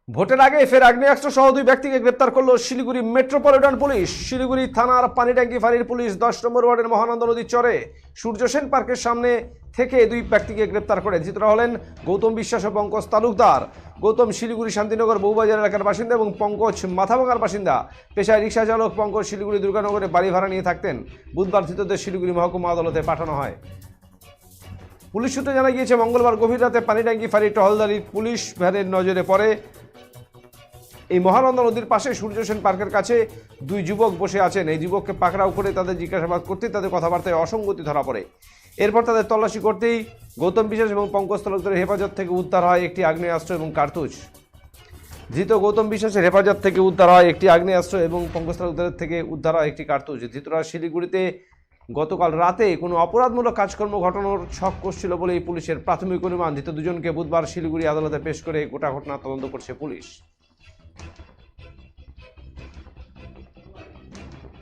ভোটের আগে ফের আগ্নেয়াস্ত্র সহ দুই ব্যক্তিকে গ্রেপ্তার করল শিলিগুড়ি মেট্রোপলিটন পুলিশ। শিলিগুড়ি থানার পানিট্যাঙ্কি ফাঁড়ির পুলিশ 10 নম্বর ওয়ার্ডের মহানন্দা নদীর চরে সূর্য সেন পার্কের সামনে থেকে দুই ব্যক্তিকে গ্রেপ্তার করে। ধৃতরা হলেন গৌতম বিশ্বাস ও পঙ্কজ তালুকদার। গৌতম শিলিগুড়ি শান্তিনগর বউবাজার এলাকার বাসিন্দা এবং পঙ্কজ মাথাভাঙার বাসিন্দা। পেশায় রিক্সা চালক পঙ্কজ শিলিগুড়ি দুর্গানগরে বাড়ি ভাড়া নিয়ে থাকতেন। বুধবার ধৃতদের শিলিগুড়ি মহকুমা আদালতে পাঠানো হয়। পুলিশ সূত্রে জানা গিয়েছে, মঙ্গলবার গভীর রাতে পানিট্যাঙ্কি ফাঁড়ির টহলদারি পুলিশ ভ্যানের নজরে পড়ে এই মহানন্দা নদীর পাশে সূর্য সেন পার্কের কাছে দুই যুবক বসে আছেন। এই যুবককে পাকড়াও করে তাদের জিজ্ঞাসাবাদ করতেই তাদের কথাবার্তায় অসঙ্গতি ধরা পড়ে। এরপর তাদের তল্লাশি করতেই গৌতম বিশ্বাস এবং পঙ্কজ তালুকদারের হেফাজত থেকে উদ্ধার হয় একটি আগ্নেয়াস্ত্র এবং কার্তুজ। ধৃত গৌতম বিশ্বাসের হেফাজত থেকে উদ্ধার হয় একটি আগ্নেয়াস্ত্র এবং পঙ্কজ তালুকদারের থেকে উদ্ধার হয় একটি কার্তুজ। ধৃতরা শিলিগুড়িতে গতকাল রাতে কোনো অপরাধমূলক কাজকর্ম ঘটানোর ছক করছিল বলে এই পুলিশের প্রাথমিক অনুমান। ধৃত দুজনকে বুধবার শিলিগুড়ি আদালতে পেশ করে গোটা ঘটনা তদন্ত করছে পুলিশ।